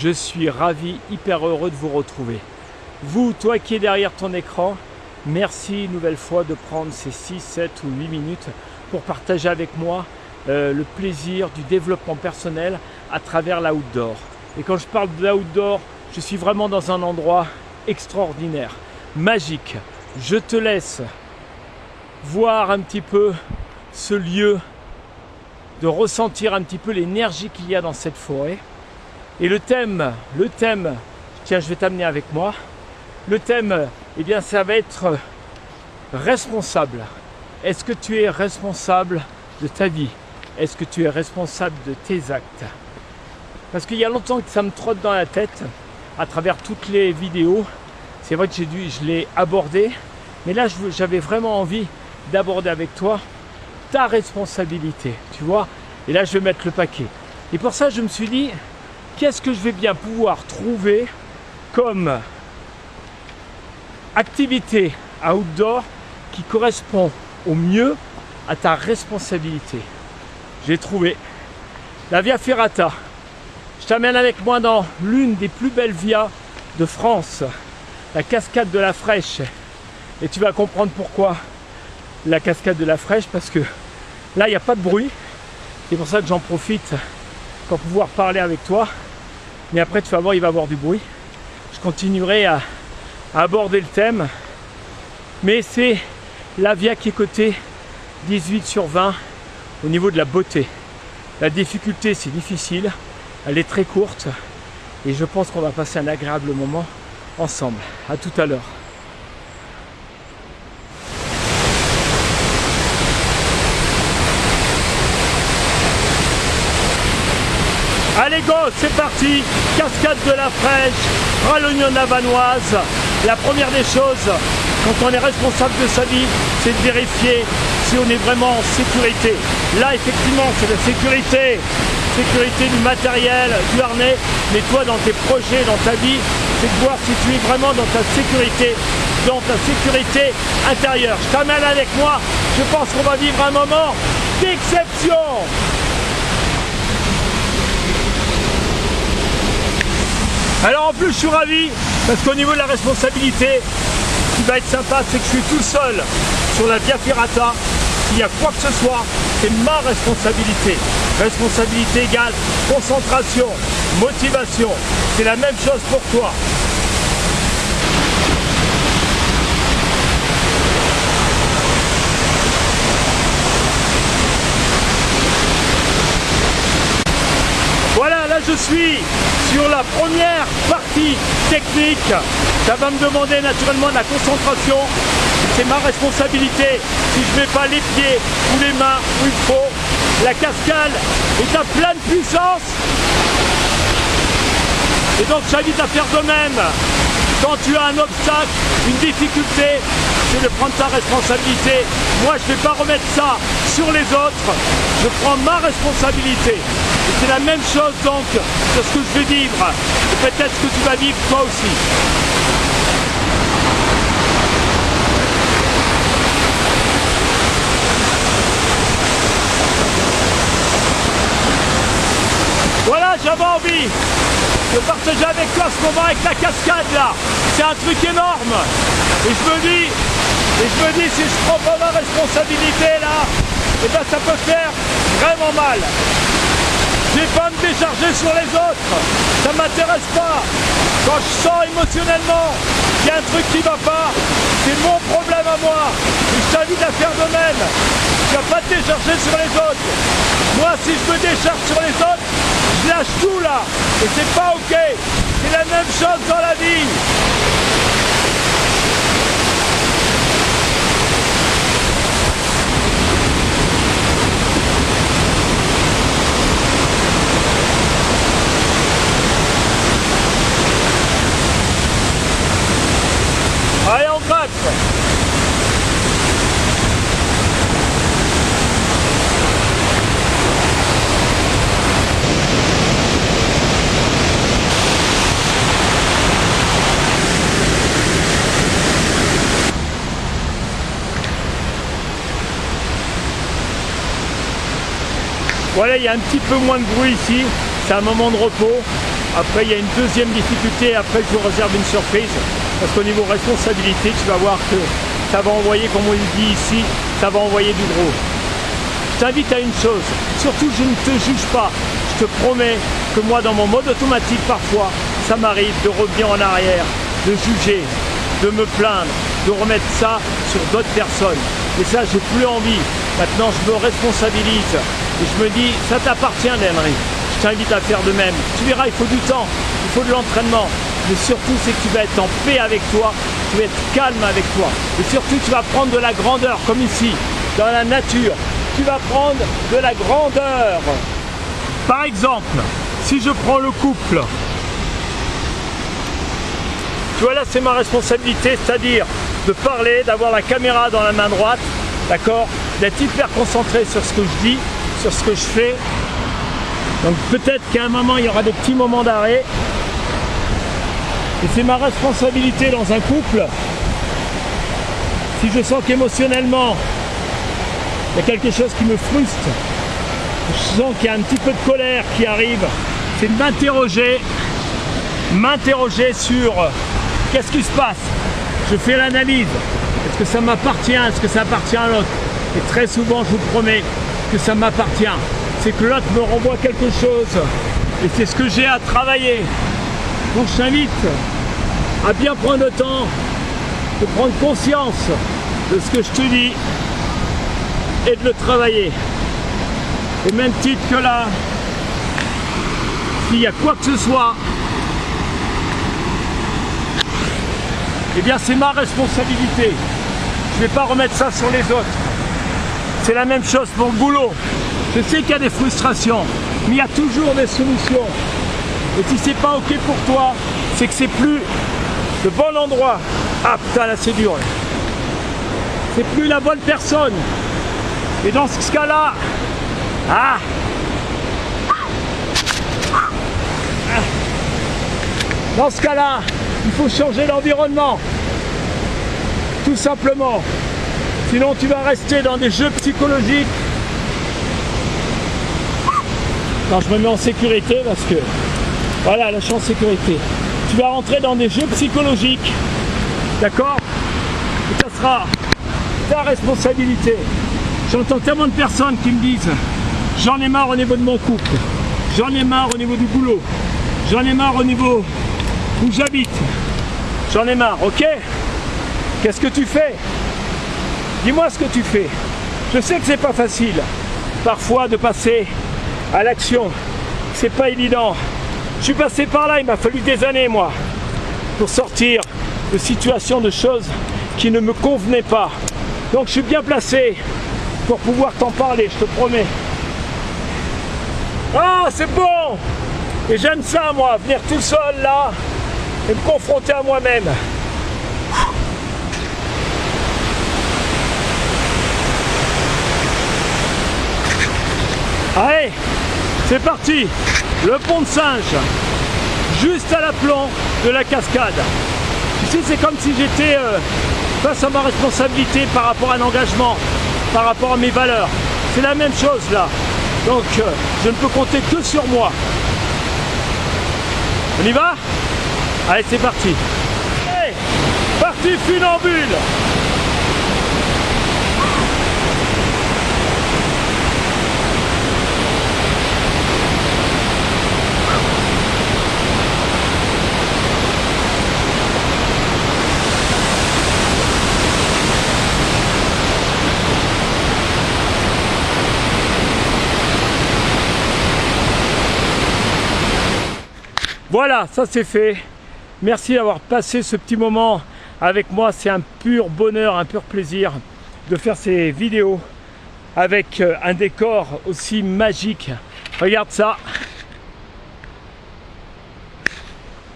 Je suis ravi, hyper heureux de vous retrouver. Vous, toi qui es derrière ton écran, merci une nouvelle fois de prendre ces 6, 7 ou 8 minutes pour partager avec moi le plaisir du développement personnel à travers l'outdoor. Et quand je parle de l'outdoor, je suis vraiment dans un endroit extraordinaire, magique. Je te laisse voir un petit peu ce lieu, de ressentir un petit peu l'énergie qu'il y a dans cette forêt. Et le thème, tiens, je vais t'amener avec moi. Le thème, eh bien, ça va être responsable. Est-ce que tu es responsable de ta vie? Est-ce que tu es responsable de tes actes? Parce qu'il y a longtemps que ça me trotte dans la tête, à travers toutes les vidéos. C'est vrai que je l'ai abordé, mais là, j'avais vraiment envie d'aborder avec toi ta responsabilité, tu vois. Et là, je vais mettre le paquet. Et pour ça, je me suis dit, qu'est-ce que je vais bien pouvoir trouver comme activité outdoor qui correspond au mieux à ta responsabilité? J'ai trouvé la Via Ferrata. Je t'amène avec moi dans l'une des plus belles vias de France, la cascade de la Fraîche. Et tu vas comprendre pourquoi la cascade de la Fraîche, parce que là, il n'y a pas de bruit. C'est pour ça que j'en profite pour pouvoir parler avec toi. Mais après, tu vas voir, il va y avoir du bruit. Je continuerai à aborder le thème. Mais c'est la via qui est cotée 18/20 au niveau de la beauté. La difficulté, c'est difficile. Elle est très courte. Et je pense qu'on va passer un agréable moment ensemble. À tout à l'heure. Allez go, c'est parti. Cascade de la Fraîche, Rallonnion de la Vanoise. La première des choses, quand on est responsable de sa vie, c'est de vérifier si on est vraiment en sécurité. Là, effectivement, c'est la sécurité. Sécurité du matériel, du harnais. Mais toi, dans tes projets, dans ta vie, c'est de voir si tu es vraiment dans ta sécurité intérieure. Je t'amène avec moi. Je pense qu'on va vivre un moment d'exception. Alors en plus je suis ravi parce qu'au niveau de la responsabilité, ce qui va être sympa, c'est que je suis tout seul sur la Via Ferrata. S'il y a quoi que ce soit, c'est ma responsabilité. Responsabilité égale concentration, motivation. C'est la même chose pour toi. Voilà, là je suis sur la première partie technique. Ça va me demander naturellement de la concentration. C'est ma responsabilité. Si je ne mets pas les pieds ou les mains où il faut, la cascade est à pleine puissance. Et donc j'invite à faire de même. Quand tu as un obstacle, une difficulté, c'est de prendre ta responsabilité. Moi, je ne vais pas remettre ça sur les autres. Je prends ma responsabilité. Et c'est la même chose donc de ce que je vais vivre. Et peut-être que tu vas vivre toi aussi. Voilà, j'avais envie de partager avec toi ce moment avec la cascade là. C'est un truc énorme. Et je me dis, si je prends pas ma responsabilité là, eh ben ça peut faire vraiment mal. Je vais pas me décharger sur les autres. Ça m'intéresse pas. Quand je sens émotionnellement qu'il y a un truc qui va pas, c'est mon problème à moi. Et je t'invite à faire de même. Tu vas pas te décharger sur les autres. Moi, si je me décharge sur les autres, je lâche tout là. Et c'est pas ok. C'est la même chose dans la vie. Allez, on gratte. Voilà, il y a un petit peu moins de bruit ici, c'est un moment de repos. Après, il y a une deuxième difficulté. Après, je vous réserve une surprise. Parce qu'au niveau responsabilité, tu vas voir que ça va envoyer, comme on le dit ici, ça va envoyer du gros. Je t'invite à une chose. Surtout, je ne te juge pas. Je te promets que moi, dans mon mode automatique, parfois, ça m'arrive de revenir en arrière, de juger, de me plaindre, de remettre ça sur d'autres personnes. Et ça, j'ai plus envie. Maintenant, je me responsabilise. Et je me dis, ça t'appartient, Henry. Je t'invite à faire de même. Tu verras, il faut du temps, il faut de l'entraînement. Mais surtout, c'est que tu vas être en paix avec toi, tu vas être calme avec toi. Et surtout, tu vas prendre de la grandeur, comme ici, dans la nature. Tu vas prendre de la grandeur. Par exemple, si je prends le couple, tu vois là, c'est ma responsabilité, c'est-à-dire de parler, d'avoir la caméra dans la main droite, d'accord, d'être hyper concentré sur ce que je dis, sur ce que je fais. Donc peut-être qu'à un moment, il y aura des petits moments d'arrêt. Et c'est ma responsabilité dans un couple. Si je sens qu'émotionnellement, il y a quelque chose qui me frustre, je sens qu'il y a un petit peu de colère qui arrive, c'est de m'interroger sur qu'est-ce qui se passe. Je fais l'analyse. Est-ce que ça m'appartient? Est-ce que ça appartient à l'autre? Et très souvent, je vous promets que ça m'appartient. C'est que l'autre me renvoie quelque chose. Et c'est ce que j'ai à travailler. Donc je t'invite à bien prendre le temps de prendre conscience de ce que je te dis et de le travailler. Au même titre que là, s'il y a quoi que ce soit, eh bien c'est ma responsabilité. Je ne vais pas remettre ça sur les autres. C'est la même chose pour le boulot. Je sais qu'il y a des frustrations, mais il y a toujours des solutions. Et si c'est pas ok pour toi, c'est que c'est plus le bon endroit. Ah putain, là c'est dur. C'est plus la bonne personne. Et dans ce cas-là, dans ce cas-là, il faut changer l'environnement. Tout simplement. Sinon tu vas rester dans des jeux psychologiques. Quand je me mets en sécurité parce que voilà, là je suis en sécurité. Tu vas rentrer dans des jeux psychologiques. D'accord? Et ça sera ta responsabilité. J'entends tellement de personnes qui me disent j'en ai marre au niveau de mon couple, j'en ai marre au niveau du boulot, j'en ai marre au niveau où j'habite, j'en ai marre, ok? Qu'est-ce que tu fais? Dis-moi ce que tu fais. Je sais que c'est pas facile parfois de passer à l'action, c'est pas évident. Je suis passé par là, il m'a fallu des années moi pour sortir de situations, de choses qui ne me convenaient pas. Donc je suis bien placé pour pouvoir t'en parler, je te promets. Ah, c'est bon! Et j'aime ça, moi, venir tout seul là et me confronter à moi-même. Allez, c'est parti! Le pont de Singe, juste à l'aplomb de la cascade. Tu sais, c'est comme si j'étais face à ma responsabilité par rapport à un engagement, par rapport à mes valeurs. C'est la même chose là. Donc je ne peux compter que sur moi. On y va? Allez, c'est parti. Allez, parti funambule. Voilà, ça c'est fait. Merci d'avoir passé ce petit moment avec moi. C'est un pur bonheur, un pur plaisir de faire ces vidéos avec un décor aussi magique. Regarde ça.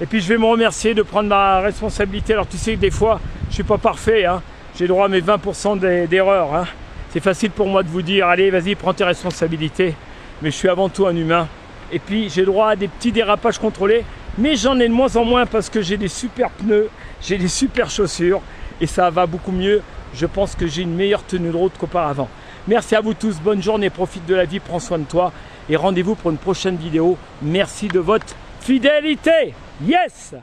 Et puis je vais me remercier de prendre ma responsabilité. Alors tu sais que des fois, je ne suis pas parfait, hein. J'ai droit à mes 20% d'erreurs. Hein. C'est facile pour moi de vous dire, allez, vas-y, prends tes responsabilités. Mais je suis avant tout un humain. Et puis j'ai droit à des petits dérapages contrôlés, mais j'en ai de moins en moins parce que j'ai des super pneus, j'ai des super chaussures et ça va beaucoup mieux. Je pense que j'ai une meilleure tenue de route qu'auparavant. Merci à vous tous, bonne journée, profite de la vie, prends soin de toi et rendez-vous pour une prochaine vidéo. Merci de votre Fidélité, yes!